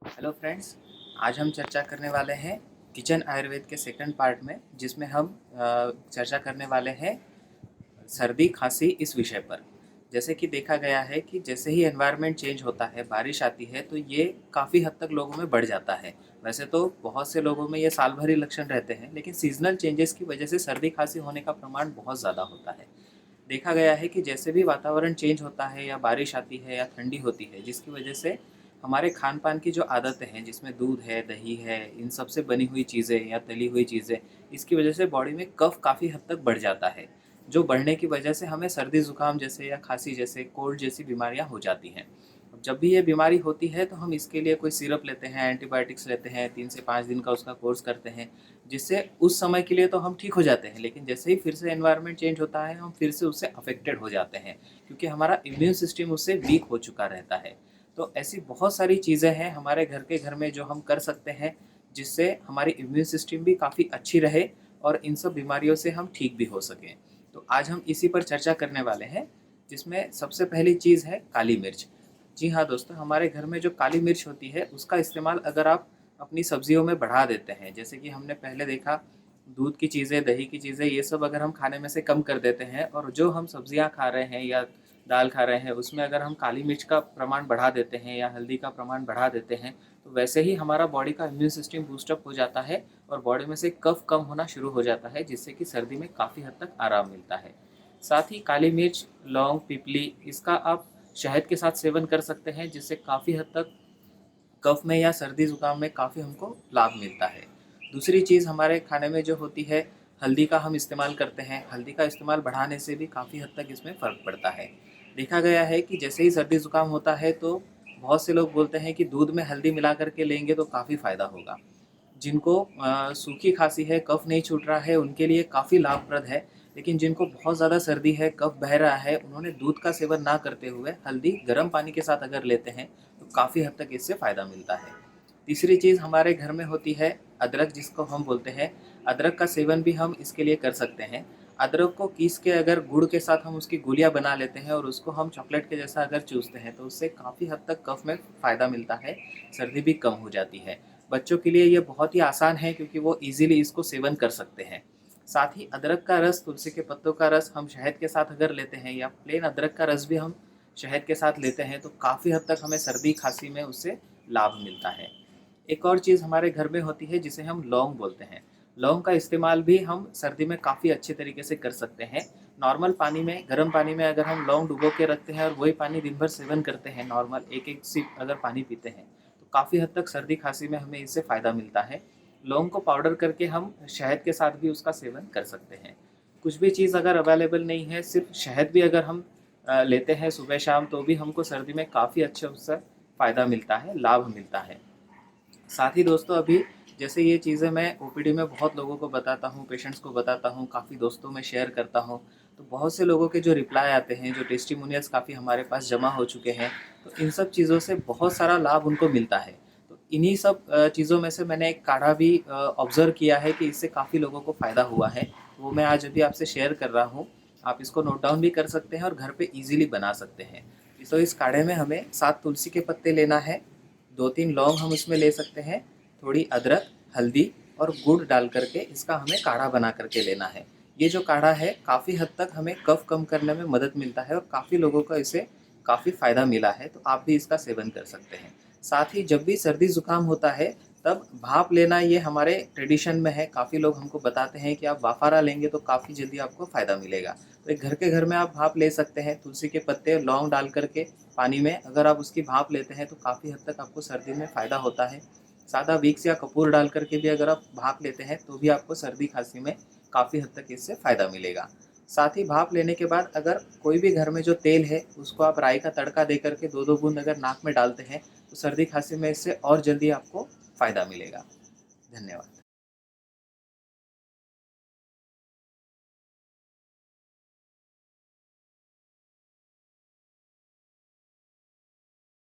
Hello friends. आज हम चर्चा करने वाले हैं किचन आयुर्वेद के सेकंड पार्ट में, जिसमें हम चर्चा करने वाले हैं सर्दी खांसी इस विषय पर। जैसे कि देखा गया है कि जैसे ही एनवायरनमेंट चेंज होता है, बारिश आती है, तो ये काफ़ी हद तक लोगों में बढ़ जाता है। वैसे तो बहुत से लोगों में ये साल भर ही लक्षण रहते हैं, लेकिन सीजनल चेंजेस की वजह से सर्दी खांसी होने का प्रमाण बहुत ज़्यादा होता है। देखा गया है कि जैसे भी वातावरण चेंज होता है या बारिश आती है या ठंडी होती है, जिसकी वजह से हमारे खान पान की जो आदतें हैं, जिसमें दूध है, दही है, इन सब से बनी हुई चीज़ें या तली हुई चीज़ें, इसकी वजह से बॉडी में कफ काफ़ी हद तक बढ़ जाता है, जो बढ़ने की वजह से हमें सर्दी ज़ुकाम जैसे या खांसी जैसे कोल्ड जैसी बीमारियां हो जाती हैं। अब जब भी ये बीमारी होती है तो हम इसके लिए कोई सिरप लेते हैं, एंटीबायोटिक्स लेते हैं, 3 से 5 दिन का उसका कोर्स करते हैं, जिससे उस समय के लिए तो हम ठीक हो जाते हैं, लेकिन जैसे ही फिर से एनवायरनमेंट चेंज होता है हम फिर से उससे अफेक्टेड हो जाते हैं, क्योंकि हमारा इम्यून सिस्टम उससे वीक हो चुका रहता है। तो ऐसी बहुत सारी चीज़ें हैं हमारे घर में जो हम कर सकते हैं, जिससे हमारी इम्यून सिस्टम भी काफ़ी अच्छी रहे और इन सब बीमारियों से हम ठीक भी हो सकें। तो आज हम इसी पर चर्चा करने वाले हैं, जिसमें सबसे पहली चीज़ है काली मिर्च। जी हाँ दोस्तों, हमारे घर में जो काली मिर्च होती है उसका इस्तेमाल अगर आप अपनी सब्जियों में बढ़ा देते हैं, जैसे कि हमने पहले देखा, दूध की चीज़ें, दही की चीज़ें, ये सब अगर हम खाने में से कम कर देते हैं और जो हम सब्जियां खा रहे हैं या दाल खा रहे हैं उसमें अगर हम काली मिर्च का प्रमाण बढ़ा देते हैं या हल्दी का प्रमाण बढ़ा देते हैं, तो वैसे ही हमारा बॉडी का इम्यून सिस्टम बूस्टअप हो जाता है और बॉडी में से कफ कम होना शुरू हो जाता है, जिससे कि सर्दी में काफ़ी हद तक आराम मिलता है। साथ ही काली मिर्च, लौंग, पिपली, इसका आप शहद के साथ सेवन कर सकते हैं, जिससे काफ़ी हद तक कफ में या सर्दी ज़ुकाम में काफ़ी हमको लाभ मिलता है। दूसरी चीज़ हमारे खाने में जो होती है, हल्दी का हम इस्तेमाल करते हैं। हल्दी का इस्तेमाल बढ़ाने से भी काफ़ी हद तक इसमें फ़र्क पड़ता है। देखा गया है कि जैसे ही सर्दी ज़ुकाम होता है तो बहुत से लोग बोलते हैं कि दूध में हल्दी मिला कर के लेंगे तो काफ़ी फ़ायदा होगा। जिनको सूखी खांसी है, कफ नहीं छूट रहा है, उनके लिए काफ़ी लाभप्रद है। लेकिन जिनको बहुत ज़्यादा सर्दी है, कफ बह रहा है, उन्होंने दूध का सेवन ना करते हुए हल्दी गर्म पानी के साथ अगर लेते हैं तो काफ़ी हद तक इससे फ़ायदा मिलता है। तीसरी चीज़ हमारे घर में होती है अदरक, जिसको हम बोलते हैं। अदरक का सेवन भी हम इसके लिए कर सकते हैं। अदरक को पीस के अगर गुड़ के साथ हम उसकी गोलियाँ बना लेते हैं और उसको हम चॉकलेट के जैसा अगर चूसते हैं, तो उससे काफ़ी हद तक कफ में फ़ायदा मिलता है, सर्दी भी कम हो जाती है। बच्चों के लिए ये बहुत ही आसान है, क्योंकि वो ईज़िली इसको सेवन कर सकते हैं। साथ ही अदरक का रस, तुलसी के पत्तों का रस हम शहद के साथ अगर लेते हैं, या प्लेन अदरक का रस भी हम शहद के साथ लेते हैं, तो काफ़ी हद तक हमें सर्दी खांसी में उससे लाभ मिलता है। एक और चीज़ हमारे घर में होती है जिसे हम लौंग बोलते हैं। लौंग का इस्तेमाल भी हम सर्दी में काफ़ी अच्छे तरीके से कर सकते हैं। नॉर्मल पानी में, गर्म पानी में अगर हम लौंग डुबो के रखते हैं और वही पानी दिन भर सेवन करते हैं, नॉर्मल एक एक सिप अगर पानी पीते हैं, तो काफ़ी हद तक सर्दी खांसी में हमें इससे फ़ायदा मिलता है। लौंग को पाउडर करके हम शहद के साथ भी उसका सेवन कर सकते हैं। कुछ भी चीज़ अगर अवेलेबल नहीं है, सिर्फ शहद भी अगर हम लेते हैं सुबह शाम, तो भी हमको सर्दी में काफ़ी अच्छे उससे फ़ायदा मिलता है, लाभ मिलता है। साथ ही दोस्तों, अभी जैसे ये चीज़ें मैं ओपीडी में बहुत लोगों को बताता हूँ, पेशेंट्स को बताता हूँ, काफ़ी दोस्तों में शेयर करता हूँ, तो बहुत से लोगों के जो रिप्लाई आते हैं, जो टेस्टिमोनियल्स काफ़ी हमारे पास जमा हो चुके हैं, तो इन सब चीज़ों से बहुत सारा लाभ उनको मिलता है। तो इन्हीं सब चीज़ों में से मैंने एक काढ़ा भी ऑब्ज़र्व किया है कि इससे काफ़ी लोगों को फ़ायदा हुआ है, वो मैं आज अभी आपसे शेयर कर रहा हूँ। आप इसको नोट डाउन भी कर सकते हैं और घर पे ईज़िली बना सकते हैं। तो इस काढ़े में हमें 7 तुलसी के पत्ते लेना है, 2-3 लौंग हम इसमें ले सकते हैं, थोड़ी अदरक, हल्दी और गुड़ डाल करके इसका हमें काढ़ा बना करके लेना है। ये जो काढ़ा है काफ़ी हद तक हमें कफ कम करने में मदद मिलता है और काफ़ी लोगों को इससे काफ़ी फ़ायदा मिला है, तो आप भी इसका सेवन कर सकते हैं। साथ ही जब भी सर्दी ज़ुकाम होता है, तब भाप लेना ये हमारे ट्रेडिशन में है। काफ़ी लोग हमको बताते हैं कि आप बाफारा लेंगे तो काफ़ी जल्दी आपको फ़ायदा मिलेगा। तो एक घर के घर में आप भाप ले सकते हैं, तुलसी के पत्ते, लौंग डाल करके पानी में अगर आप उसकी भाप लेते हैं तो काफ़ी हद तक आपको सर्दी में फ़ायदा होता है। सादा विक्स या कपूर डाल करके भी अगर आप भाप लेते हैं तो भी आपको सर्दी खांसी में काफ़ी हद तक इससे फ़ायदा मिलेगा। साथ ही भाप लेने के बाद अगर कोई भी घर में जो तेल है उसको आप राई का तड़का दे करके 2-2 बूंद अगर नाक में डालते हैं, तो सर्दी खांसी में इससे और जल्दी आपको फ़ायदा मिलेगा। धन्यवाद।